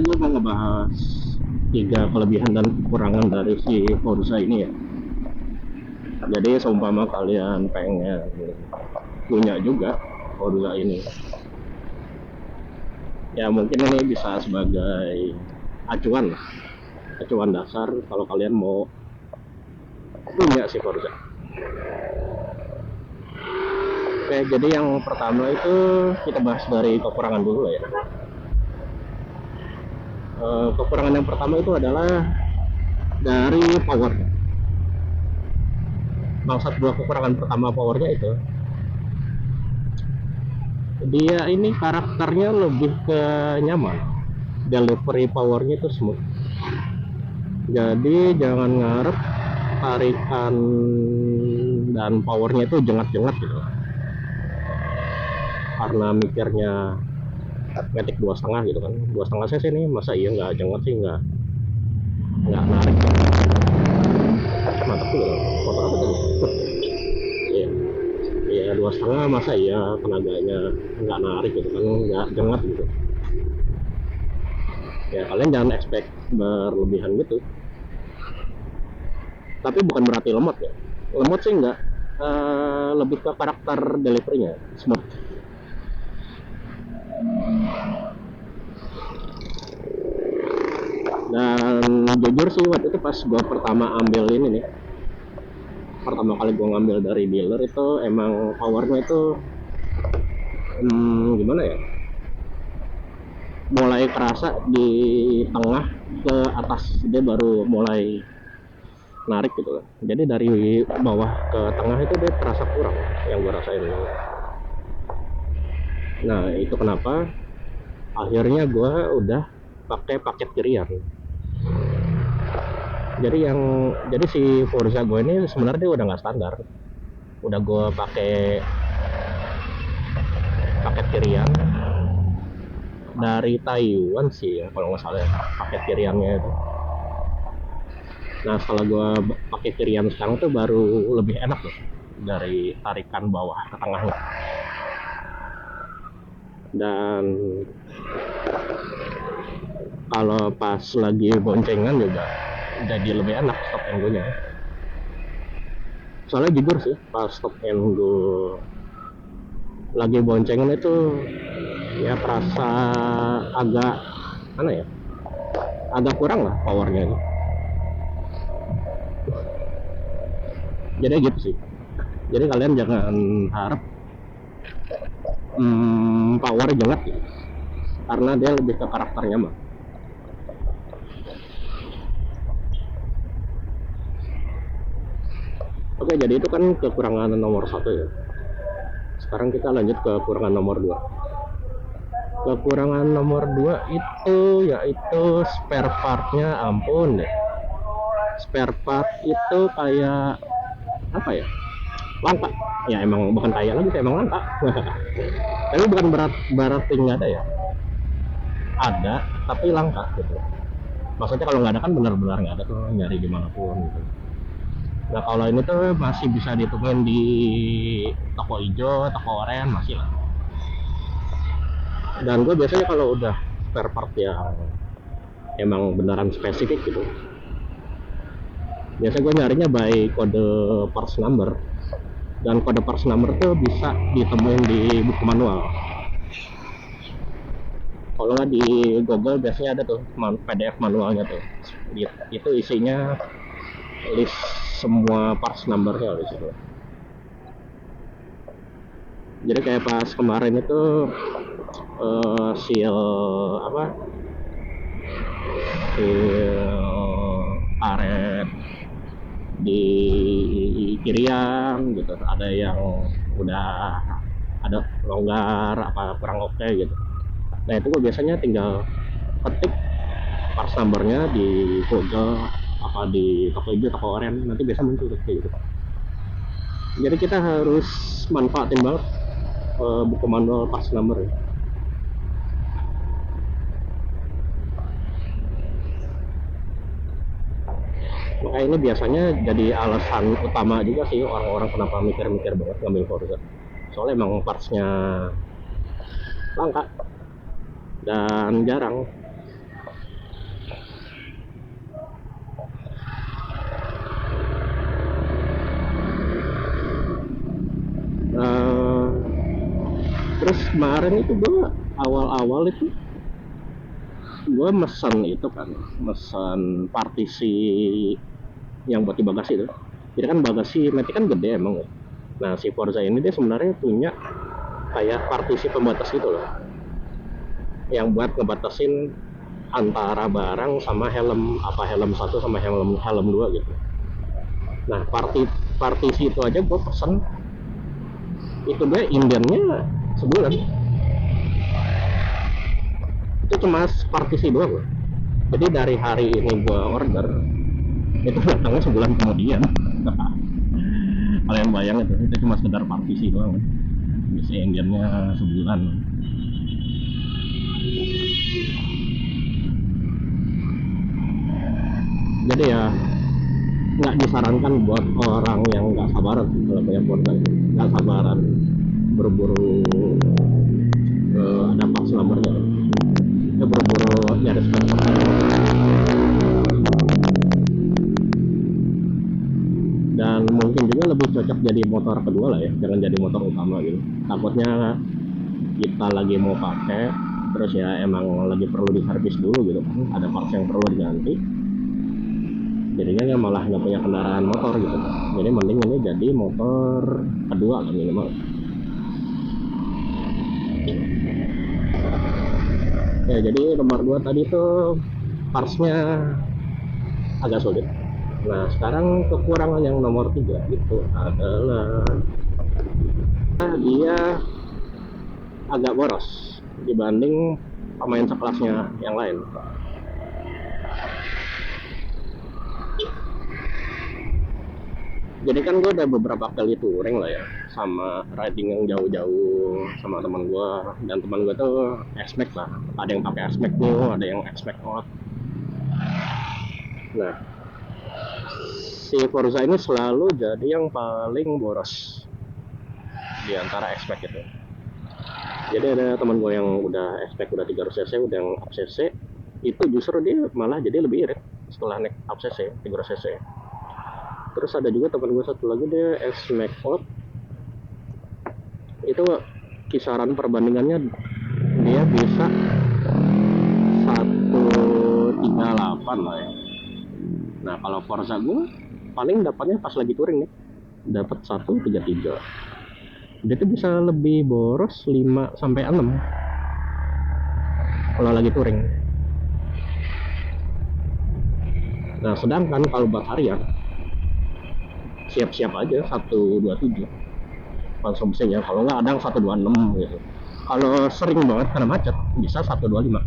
kali gue mau ngebahas tiga kelebihan dan kekurangan dari si Forza ini ya. Jadi seumpama kalian pengen punya juga Forza ini, ya mungkin ini bisa sebagai acuan lah, acuan dasar kalau kalian mau punya si Forza. Oke, jadi yang pertama itu kita bahas dari kekurangan dulu ya. Kekurangan yang pertama itu adalah dari power. Bangsat, dua kekurangan pertama powernya itu, dia ini karakternya lebih ke nyaman, delivery powernya itu smooth. Jadi jangan ngarep tarikan dan powernya itu jengat-jengat gitu, karena mikirnya metik 2,5 gitu kan, 2,5 cc nih, masa iya nggak jengat sih, nggak narik kan. Mantap tuh motor apa tuh. Iya, iya 2,5 masa iya tenaganya nggak narik gitu kan, nggak jengat gitu. Ya kalian jangan expect berlebihan gitu, tapi bukan berarti lemot ya. Lemot sih enggak, lebih ke karakter deliverynya smooth. Dan jujur sih waktu itu pas gue pertama ambil ini nih, pertama kali gue ngambil dari dealer itu emang powernya itu gimana ya, mulai kerasa di tengah ke atas, dia baru mulai narik gitu kan. Jadi dari bawah ke tengah itu dia terasa kurang yang gue rasain. Nah itu kenapa akhirnya gue udah pakai paket kirian. Jadi si Forza gue ini sebenarnya udah nggak standar, udah gue pakai paket kirian dari Taiwan sih ya, kalau nggak salah ya, paket kiriannya itu. Nah setelah gue pakai kirian sekarang tuh baru lebih enak loh, dari tarikan bawah ke tengahnya. Dan kalau pas lagi boncengan juga jadi lebih enak stop and go-nya. Soalnya jujur sih, pas stop and go lagi boncengan itu ya terasa agak mana ya, agak kurang lah powernya itu. Jadi gitu sih. Jadi kalian jangan harap power jelas ya, karena dia lebih ke karakternya mah. Oke, jadi itu kan kekurangan nomor 1 ya. Sekarang kita lanjut ke kekurangan nomor 2. Kekurangan nomor 2 itu yaitu spare partnya, ampun deh. Spare part itu kayak apa ya, langka ya, emang bukan kayak lagi, emang langka. Tapi bukan berarti nggak ada ya, ada tapi langka gitu. Maksudnya kalau nggak ada kan benar-benar nggak ada tuh, nyari dimanapun gitu. Nah kalau ini tuh masih bisa ditemuin di toko hijau, toko oranye masih lah. Dan gue biasanya kalau udah spare part yang emang beneran spesifik gitu, biasanya gue nyarinya by kode parts number. Dan kode parts number tuh bisa ditemuin di buku manual. Kalau nggak di Google biasanya ada tuh PDF manualnya tuh. Itu isinya list semua parts numbernya di situ. Jadi kayak pas kemarin itu seal apa, seal karet di kirian gitu, ada yang udah ada longgar apa kurang oke gitu. Nah itu gue biasanya tinggal ketik parts numbernya di Google apa di toko hijau, toko oranye, nanti biasa muncul kayak gitu. Jadi kita harus manfaatin banget buku manual parts number ya. Maka ini biasanya jadi alasan utama juga sih orang-orang kenapa mikir-mikir banget ngambil Forza. Soalnya emang partsnya langka dan jarang. kemarin itu gue awal-awal itu gue mesen partisi yang buat di bagasi itu. Jadi kan bagasi Matic kan gede emang. Nah si Forza ini dia sebenarnya punya kayak partisi pembatas gitu loh, yang buat ngebatasin antara barang sama helm, apa helm satu sama helm dua gitu. Nah partisi itu aja gue pesen itu dia indennya sebulan, itu cuma partisi doang loh. Jadi dari hari ini gue order itu datangnya sebulan kemudian. Kalian bayang itu cuma sekedar partisi doang, bisa indennya sebulan. Jadi ya nggak disarankan buat orang yang nggak sabaran kalau punya Forza, nggak sabaran berburu ada pas nomornya, ya berburu nyari sponsor. Dan mungkin juga lebih cocok jadi motor kedua lah ya, jangan jadi motor utama gitu. Takutnya kita lagi mau pakai terus ya emang lagi perlu diservis dulu gitu kan, ada parts yang perlu diganti, jadinya malah nggak punya kendaraan motor gitu. Jadi mending ini jadi motor kedua lah minimal. Ya jadi nomor 2 tadi tuh partsnya agak sulit. Nah sekarang kekurangan yang nomor 3 itu adalah dia agak boros dibanding pemain sekelasnya yang lain. Jadi kan gue udah beberapa kali touring lah ya, sama riding yang jauh-jauh sama teman gue, dan teman gue tuh X-Max lah, ada yang pakai X-Max New, ada yang X-Max Out. Nah si Forza ini selalu jadi yang paling boros di antara X-Max itu. Jadi ada teman gue yang udah X-Max udah 300 cc, udah yang up cc, itu justru dia malah jadi lebih irit setelah naik up cc 300 cc. Terus ada juga teman gue satu lagi, dia X-Max Out, itu kisaran perbandingannya dia bisa 138 lah ya. Nah kalau Forza gue paling dapatnya pas lagi touring nih, dapat 133. Dia tuh bisa lebih boros 5 sampai 6 kalau lagi touring. Nah sedangkan kalau buat harian siap-siap aja 127 konsumsinya, kalau nggak ada 126 gitu. Kalau sering banget karena macet bisa 125.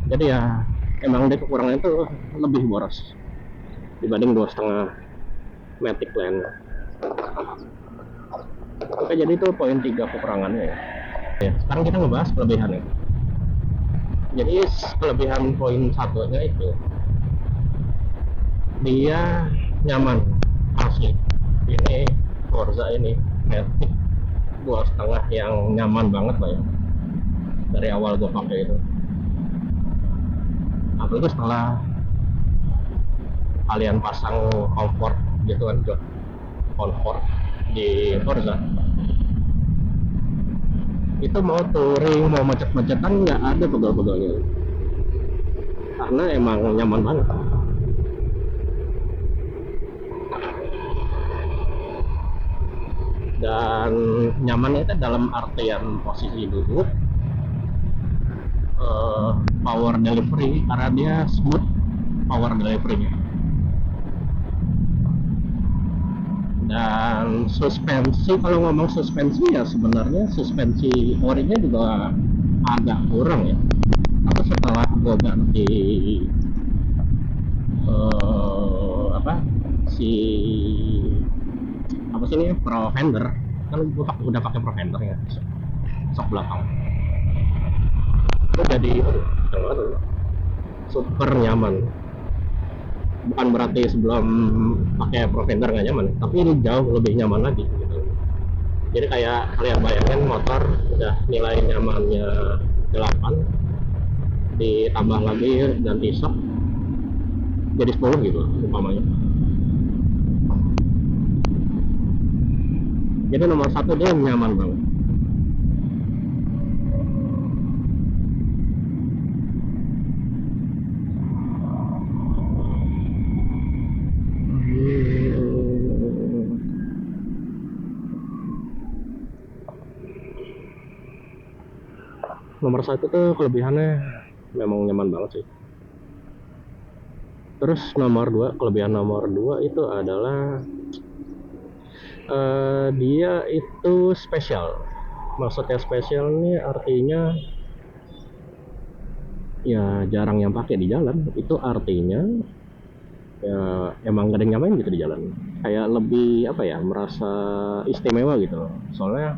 Jadi ya emang dia kekurangannya itu lebih boros dibanding 2,5 Matic Land. Oke, jadi itu poin 3 kekurangannya ya. Sekarang kita ngebahas kelebihannya. Jadi kelebihan poin satunya itu dia nyaman asli. Ini Forza ini Matic 2,5 yang nyaman banget lah ya, dari awal gue pakai itu. Apalagi setelah kalian pasang comfort gitu kan, jok comfort di Forza itu, mau touring mau macet-macetan nggak ada pegel-pegelnya karena emang nyaman banget. Dan nyaman itu dalam artian posisi duduk, power delivery, karena dia smooth power delivery-nya. Dan suspensi, kalau ngomong suspensi ya sebenarnya suspensi orinya juga agak kurang ya. Tapi setelah gue ganti apa sih ini, Pro Fender, kan gue udah pakai Pro Fender ya, sok belakang itu jadi super nyaman. Bukan berarti sebelum pakai Pro Fender nggak nyaman, tapi ini jauh lebih nyaman lagi gitu. Jadi kayak kalian bayangin motor udah nilai nyamannya 8, ditambah lagi ganti shock jadi 10 gitu umpamanya. Jadi nomor satu dia nyaman banget. Nomor satu tuh kelebihannya memang nyaman banget sih. Terus nomor dua, kelebihan nomor dua itu adalah dia itu spesial. Maksudnya spesial nih artinya ya jarang yang pakai di jalan. Itu artinya ya emang gak ada yang nyamain gitu di jalan. Kayak lebih apa ya, merasa istimewa gitu. Soalnya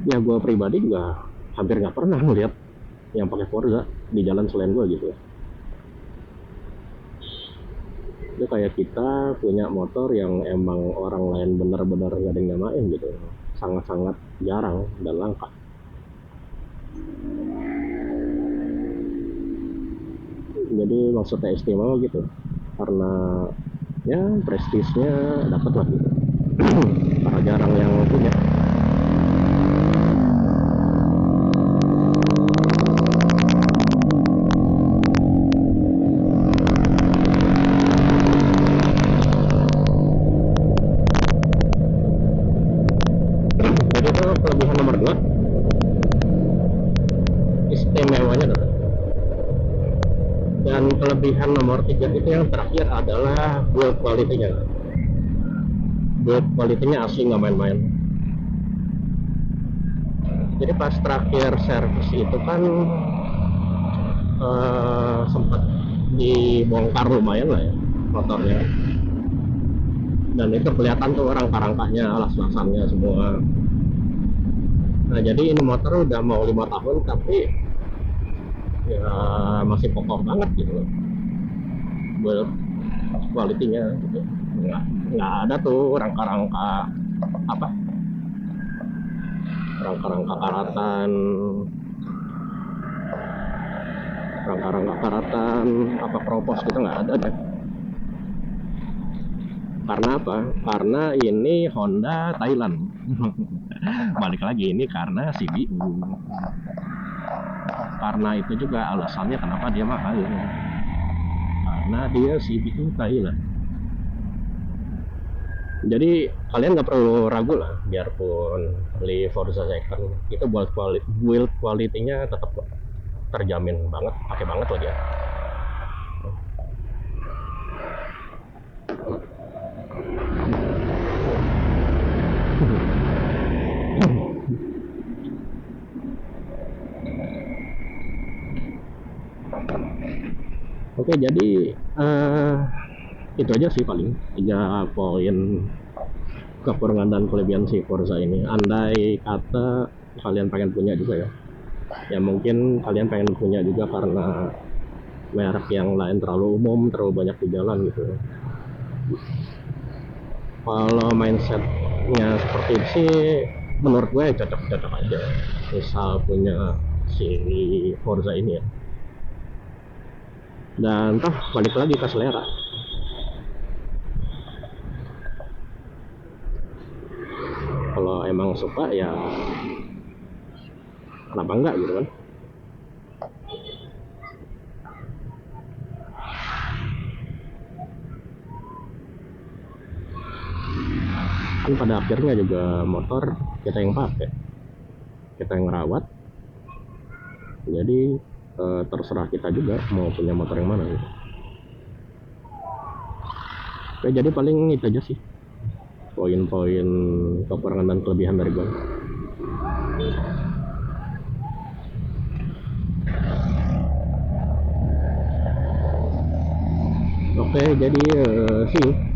ya gue pribadi juga hampir nggak pernah ngeliat yang pakai Forza di jalan selain gue gitu. Itu kayak kita punya motor yang emang orang lain benar-benar gak ada yang nyamain gitu, sangat-sangat jarang dan langka. Jadi maksudnya istimewa gitu karena ya prestisnya dapat lah gitu. Karena jarang yang punya. Jadi itu kelebihan nomor dua. Istimewanya dapat. Dan kelebihan nomor tiga itu yang terakhir adalah build quality-nya. Build quality-nya asli nggak main-main. Jadi pas terakhir servis itu kan sempat dibongkar lumayan lah ya motornya, dan itu kelihatan tuh rangka-rangkanya, alas-alasannya semua. Nah jadi ini motor udah mau 5 tahun tapi ya masih kokoh banget gitu loh build quality-nya gitu. nggak ada tuh rangka-rangka apa, rangka-rangka karatan, apa kropos gitu, nggak ada deh. Karena apa? Karena ini Honda Thailand. Balik lagi, ini karena CBU. Karena itu juga alasannya kenapa dia mahal. Karena dia CBU Thailand. Jadi kalian nggak perlu ragu lah, biarpun beli Forza Second itu build quality-nya tetap terjamin banget, pakai banget loh dia. Oke, jadi itu aja sih paling 3 poin kekurangan dan kelebihan si Forza ini. Andai kata kalian pengen punya juga ya mungkin kalian pengen punya juga karena merek yang lain terlalu umum, terlalu banyak di jalan gitu. Kalau mindsetnya seperti itu sih menurut gue cocok-cocok aja misal punya si Forza ini ya. Dan toh balik lagi ke selera. Kalau emang suka ya kenapa enggak gitu kan. Kan pada akhirnya juga motor kita yang pakai, kita yang ngerawat, jadi terserah kita juga mau punya motor yang mana gitu. Oke, jadi paling itu aja sih poin-poin kekurangan dan kelebihan dari gue. Oke, jadi see you.